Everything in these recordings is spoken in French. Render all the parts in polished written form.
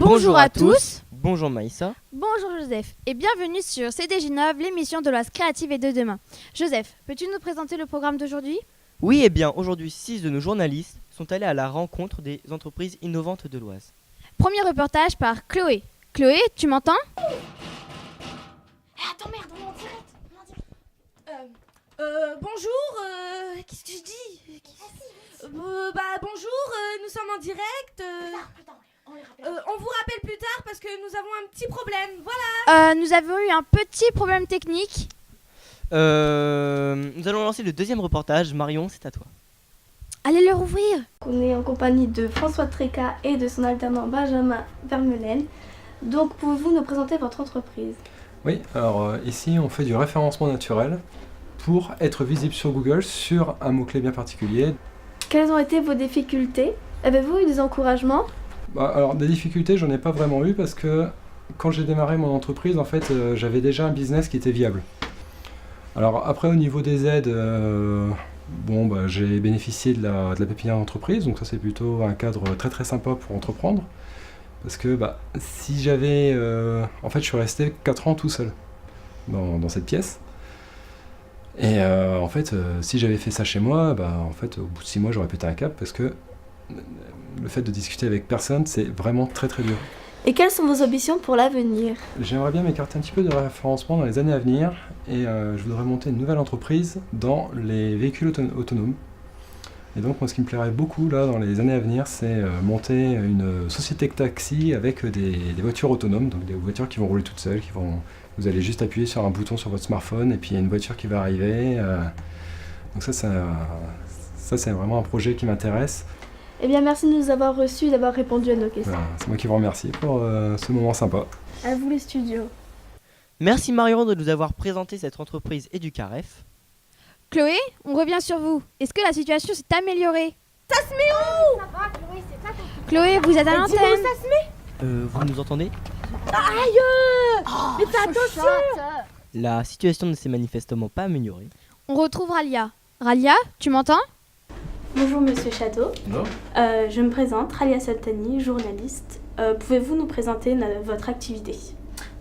Bonjour à tous. Bonjour Maïssa. Bonjour Joseph et bienvenue sur CDJ9, l'émission de l'Oise créative et de demain. Joseph, peux-tu nous présenter le programme d'aujourd'hui ? Oui, aujourd'hui 6 de nos journalistes sont allés à la rencontre des entreprises innovantes de l'Oise. Premier reportage par Chloé. Chloé, tu m'entends ? Attends, merde, on est en direct. Bonjour, qu'est-ce que je dis bonjour, nous sommes en direct. On vous rappelle plus tard parce que nous avons un petit problème, voilà. Nous avons eu un petit problème technique. Nous allons lancer le deuxième reportage. Marion, c'est à toi. Allez le rouvrir. On est en compagnie de François Tréca et de son alternant Benjamin Vermeulen. Donc, pouvez-vous nous présenter votre entreprise ? Oui, alors ici on fait du référencement naturel pour être visible sur Google sur un mot-clé bien particulier. Quelles ont été vos difficultés ? Avez-vous eu des encouragements ? Alors des difficultés, j'en ai pas vraiment eu parce que quand j'ai démarré mon entreprise, en fait, j'avais déjà un business qui était viable. Alors après, au niveau des aides, j'ai bénéficié de la pépinière d'entreprise, donc ça c'est plutôt un cadre très très sympa pour entreprendre. Parce que si j'avais... en fait, je suis resté 4 ans tout seul dans cette pièce. Et si j'avais fait ça chez moi, au bout de 6 mois, j'aurais pété un câble parce que le fait de discuter avec personne, c'est vraiment très très dur. Et quelles sont vos ambitions pour l'avenir ? J'aimerais bien m'écarter un petit peu de référencement dans les années à venir et je voudrais monter une nouvelle entreprise dans les véhicules autonomes. Et donc moi ce qui me plairait beaucoup là dans les années à venir, c'est monter une société de taxi avec des voitures autonomes, donc des voitures qui vont rouler toutes seules, vous allez juste appuyer sur un bouton sur votre smartphone et puis il y a une voiture qui va arriver. Donc ça c'est vraiment un projet qui m'intéresse. Eh bien merci de nous avoir reçus et d'avoir répondu à nos questions. Voilà, c'est moi qui vous remercie pour ce moment sympa. À vous les studios. Merci Marion de nous avoir présenté cette entreprise Educaref. Chloé, on revient sur vous. Est-ce que la situation s'est améliorée ? Ça se met où ? Ça va, Chloé, c'est pas compliqué. Chloé, vous êtes à l'antenne. Dis-nous où ça se met ? Vous nous entendez ? Mais fais attention. La situation ne s'est manifestement pas améliorée. On retrouve Ralia. Ralia, tu m'entends ? Bonjour Monsieur Château. Non. Je me présente, Ralia Soltani, journaliste. Pouvez-vous nous présenter votre activité ?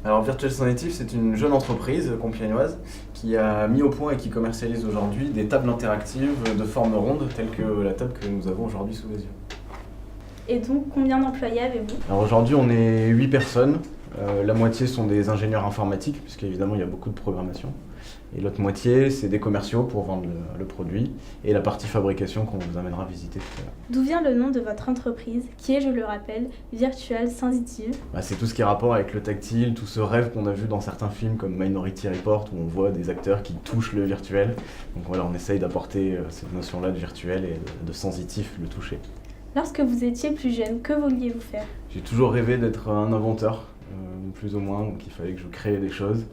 Alors Virtual Sanative, c'est une jeune entreprise compiègnoise qui a mis au point et qui commercialise aujourd'hui des tables interactives de forme ronde, telles que la table que nous avons aujourd'hui sous les yeux. Et donc, combien d'employés avez-vous ? Alors aujourd'hui, on est 8 personnes. La moitié sont des ingénieurs informatiques, puisqu'évidemment il y a beaucoup de programmation. Et l'autre moitié, c'est des commerciaux pour vendre le produit et la partie fabrication qu'on vous amènera visiter tout à l'heure. D'où vient le nom de votre entreprise, qui est, je le rappelle, Virtual Sensitive ? C'est tout ce qui est rapport avec le tactile, tout ce rêve qu'on a vu dans certains films comme Minority Report, où on voit des acteurs qui touchent le virtuel. Donc voilà, on essaye d'apporter cette notion-là de virtuel et de sensitif, le toucher. Lorsque vous étiez plus jeune, que vouliez-vous faire ? J'ai toujours rêvé d'être un inventeur, plus ou moins, donc il fallait que je crée des choses.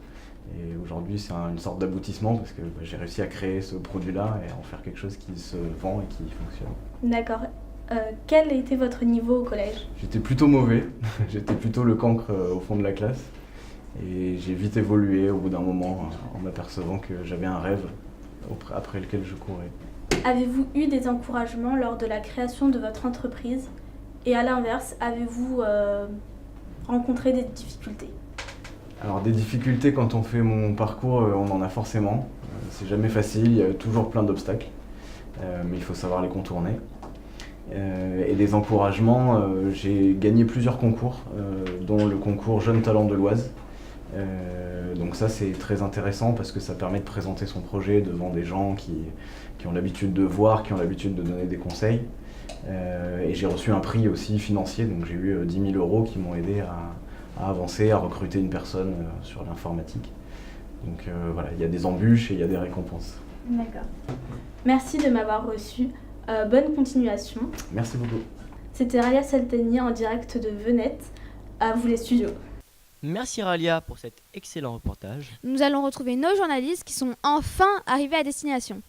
Et aujourd'hui, c'est une sorte d'aboutissement parce que j'ai réussi à créer ce produit-là et à en faire quelque chose qui se vend et qui fonctionne. D'accord. Quel était votre niveau au collège ? J'étais plutôt mauvais, j'étais plutôt le cancre au fond de la classe. Et j'ai vite évolué au bout d'un moment en m'apercevant que j'avais un rêve après lequel je courais. Avez-vous eu des encouragements lors de la création de votre entreprise ? Et à l'inverse, avez-vous rencontré des difficultés ? Alors des difficultés quand on fait mon parcours, on en a forcément. C'est jamais facile, il y a toujours plein d'obstacles, mais il faut savoir les contourner. Et des encouragements, j'ai gagné plusieurs concours, dont le concours Jeunes Talents de l'Oise. Donc ça c'est très intéressant parce que ça permet de présenter son projet devant des gens qui ont l'habitude de voir, qui ont l'habitude de donner des conseils. Et j'ai reçu un prix aussi financier, donc j'ai eu 10 000 € qui m'ont aidé à avancer, à recruter une personne sur l'informatique. Donc voilà, il y a des embûches et il y a des récompenses. D'accord. Merci de m'avoir reçu. Bonne continuation. Merci beaucoup. C'était Ralia Saltani en direct de Venette. À vous les studios. Merci Ralia pour cet excellent reportage. Nous allons retrouver nos journalistes qui sont enfin arrivés à destination.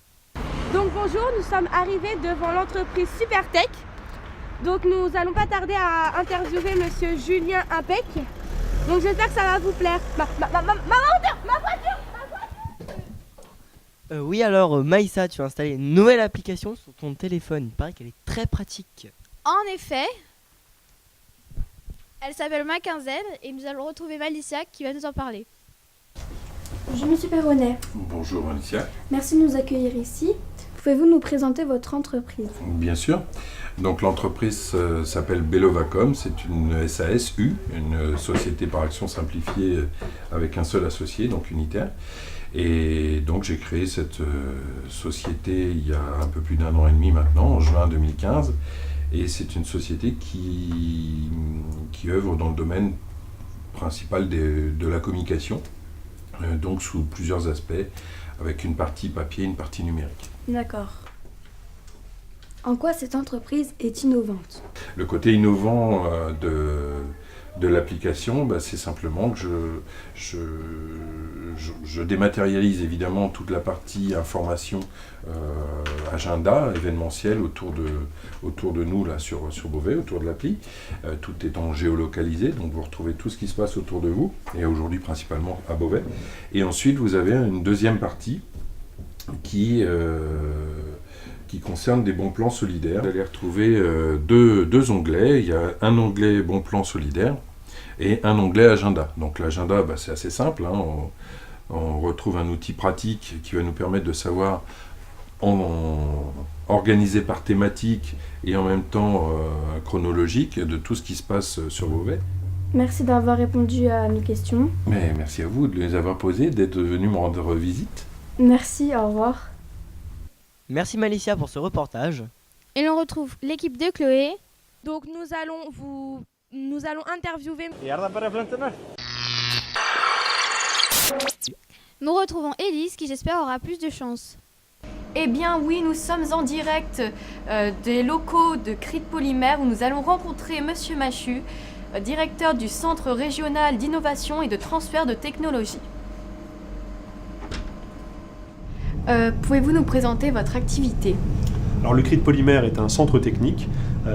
Donc bonjour, nous sommes arrivés devant l'entreprise Supertech. Donc nous allons pas tarder à interviewer monsieur Julien Impec. Donc j'espère que ça va vous plaire. Ma voiture. Oui alors Maïssa, tu as installé une nouvelle application sur ton téléphone. Il paraît qu'elle est très pratique. En effet, Elle s'appelle Mackenzie et nous allons retrouver Malicia qui va nous en parler. Bonjour Monsieur Perronnet, Bonjour Alicia. merci de nous accueillir ici. Pouvez-vous nous présenter votre entreprise? Bien sûr. Donc l'entreprise s'appelle Bellovacom, c'est une SASU, une société par action simplifiée avec un seul associé, donc unitaire. Et donc j'ai créé cette société il y a un peu plus d'1 an et demi maintenant, en juin 2015. Et c'est une société qui œuvre dans le domaine principal de la communication, donc sous plusieurs aspects, avec une partie papier et une partie numérique. D'accord. En quoi cette entreprise est innovante? Le côté innovant de l'application, c'est simplement que je dématérialise évidemment toute la partie information, agenda, événementiel autour de nous là sur Beauvais, autour de l'appli, tout étant géolocalisé, donc vous retrouvez tout ce qui se passe autour de vous, et aujourd'hui principalement à Beauvais. Et ensuite vous avez une deuxième partie qui concerne des bons plans solidaires. Vous allez retrouver deux onglets. Il y a un onglet bons plans solidaires et un onglet agenda. Donc l'agenda, c'est assez simple. On retrouve un outil pratique qui va nous permettre de savoir organiser par thématique et en même temps chronologique de tout ce qui se passe sur Beauvais. Merci d'avoir répondu à nos questions. Mais merci à vous de les avoir posées, d'être venu me rendre visite. Merci, au revoir. Merci Malicia pour ce reportage. Et l'on retrouve l'équipe de Chloé. Donc nous allons interviewer. Nous retrouvons Élise qui j'espère aura plus de chance. Eh bien oui, nous sommes en direct des locaux de Crit Polymère où nous allons rencontrer Monsieur Machu, directeur du Centre régional d'innovation et de transfert de technologie. Pouvez-vous nous présenter votre activité? Alors le Crit Polymère est un centre technique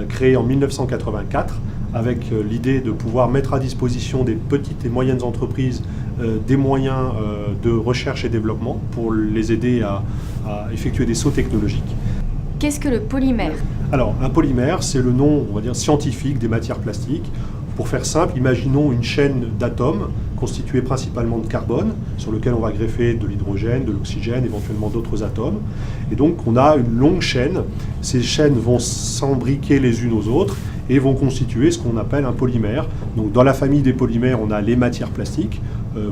créé en 1984 avec l'idée de pouvoir mettre à disposition des petites et moyennes entreprises des moyens de recherche et développement pour les aider à effectuer des sauts technologiques. Qu'est-ce que le polymère? Alors un polymère, c'est le nom, on va dire, scientifique des matières plastiques. Pour faire simple, imaginons une chaîne d'atomes constituée principalement de carbone, sur lequel on va greffer de l'hydrogène, de l'oxygène, éventuellement d'autres atomes. Et donc on a une longue chaîne. Ces chaînes vont s'embriquer les unes aux autres et vont constituer ce qu'on appelle un polymère. Donc dans la famille des polymères, on a les matières plastiques.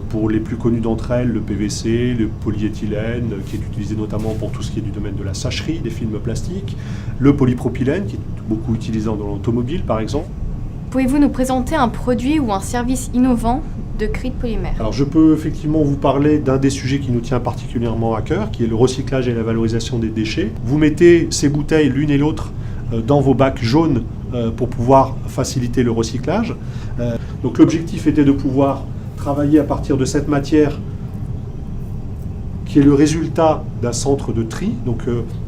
Pour les plus connues d'entre elles, le PVC, le polyéthylène, qui est utilisé notamment pour tout ce qui est du domaine de la sacherie, des films plastiques, le polypropylène, qui est beaucoup utilisé dans l'automobile par exemple. Pouvez-vous nous présenter un produit ou un service innovant de Crit Polymère? Alors je peux effectivement vous parler d'un des sujets qui nous tient particulièrement à cœur, qui est le recyclage et la valorisation des déchets. Vous mettez ces bouteilles l'une et l'autre dans vos bacs jaunes pour pouvoir faciliter le recyclage. Donc l'objectif était de pouvoir travailler à partir de cette matière qui est le résultat d'un centre de tri. Donc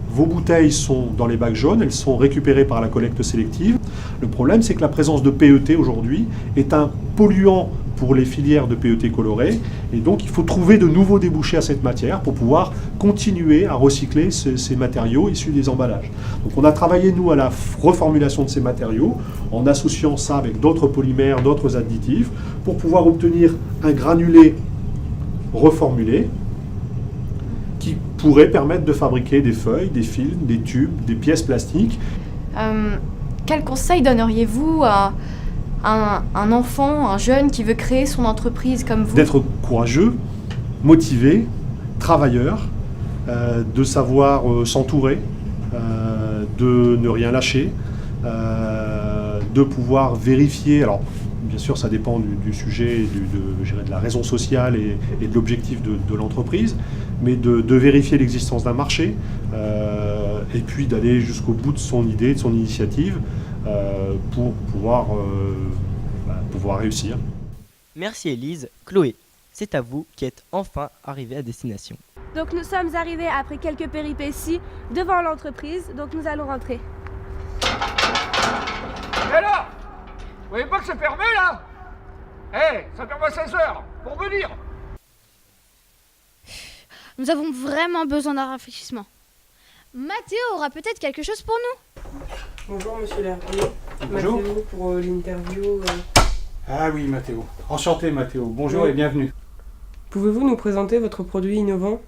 vos bouteilles sont dans les bacs jaunes, elles sont récupérées par la collecte sélective. Le problème, c'est que la présence de PET aujourd'hui est un polluant pour les filières de PET colorées. Et donc, il faut trouver de nouveaux débouchés à cette matière pour pouvoir continuer à recycler ces matériaux issus des emballages. Donc, on a travaillé, nous, à la reformulation de ces matériaux en associant ça avec d'autres polymères, d'autres additifs, pour pouvoir obtenir un granulé reformulé qui pourrait permettre de fabriquer des feuilles, des films, des tubes, des pièces plastiques. Quel conseil donneriez-vous à un enfant, un jeune qui veut créer son entreprise comme vous? D'être courageux, motivé, travailleur, de savoir s'entourer, de ne rien lâcher, de pouvoir vérifier. Alors, bien sûr, ça dépend du sujet, de la raison sociale et de l'objectif de l'entreprise, mais de vérifier l'existence d'un marché et puis d'aller jusqu'au bout de son idée, de son initiative pour pouvoir réussir. Merci Élise. Chloé, c'est à vous qui êtes enfin arrivée à destination. Donc nous sommes arrivés après quelques péripéties devant l'entreprise, donc nous allons rentrer. Et là, vous voyez pas que c'est fermé là? Ça ferme à 16h, pour venir. Nous avons vraiment besoin d'un rafraîchissement. Mathéo aura peut-être quelque chose pour nous. Bonjour Monsieur Lervier. Bonjour. Mathéo pour l'interview Ah oui, Mathéo. Enchanté, Mathéo. Bonjour Oui. et bienvenue. Pouvez-vous nous présenter votre produit innovant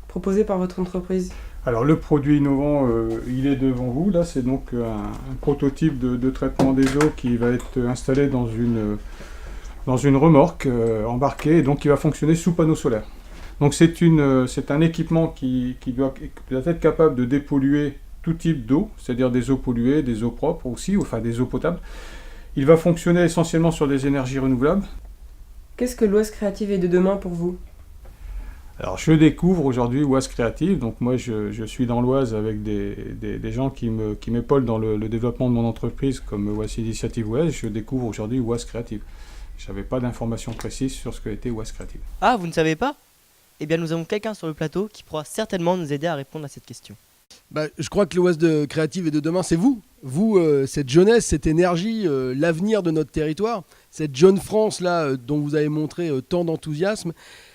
proposé par votre entreprise? Alors, le produit innovant, il est devant vous. Là, c'est donc un prototype de traitement des eaux qui va être installé dans une remorque embarquée et donc qui va fonctionner sous panneau solaire. Donc, c'est un équipement qui doit être capable de dépolluer tout type d'eau, c'est-à-dire des eaux polluées, des eaux propres aussi, enfin des eaux potables. Il va fonctionner essentiellement sur des énergies renouvelables. Qu'est-ce que l'Oise créative est de demain pour vous? Alors, je découvre aujourd'hui Oise Créative. Donc, moi, je suis dans l'Oise avec des gens qui m'épaulent dans le développement de mon entreprise, comme Oise Initiative Oise. Je découvre aujourd'hui Oise Créative. Je n'avais pas d'informations précises sur ce qu'était Oise Créative. Ah, vous ne savez pas? Eh bien, nous avons quelqu'un sur le plateau qui pourra certainement nous aider à répondre à cette question. Je crois que l'Oise créative et de demain, c'est vous. Vous, cette jeunesse, cette énergie, l'avenir de notre territoire, cette jeune France là dont vous avez montré tant d'enthousiasme.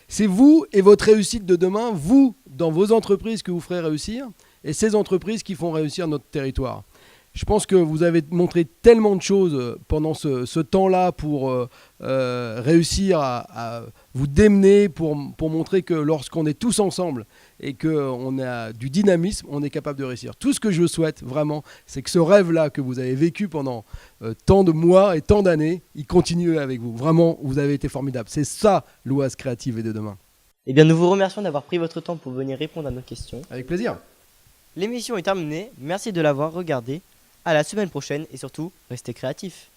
C'est vous et votre réussite de demain, vous, dans vos entreprises que vous ferez réussir, et ces entreprises qui font réussir notre territoire. Je pense que vous avez montré tellement de choses pendant ce temps-là pour réussir à vous démener, pour montrer que lorsqu'on est tous ensemble et qu'on a du dynamisme, on est capable de réussir. Tout ce que je souhaite vraiment, c'est que ce rêve-là que vous avez vécu pendant tant de mois et tant d'années, il continue avec vous. Vraiment, vous avez été formidable. C'est ça l'Oise créative et de demain. Eh bien, nous vous remercions d'avoir pris votre temps pour venir répondre à nos questions. Avec plaisir. L'émission est terminée. Merci de l'avoir regardée. À la semaine prochaine et surtout, restez créatifs.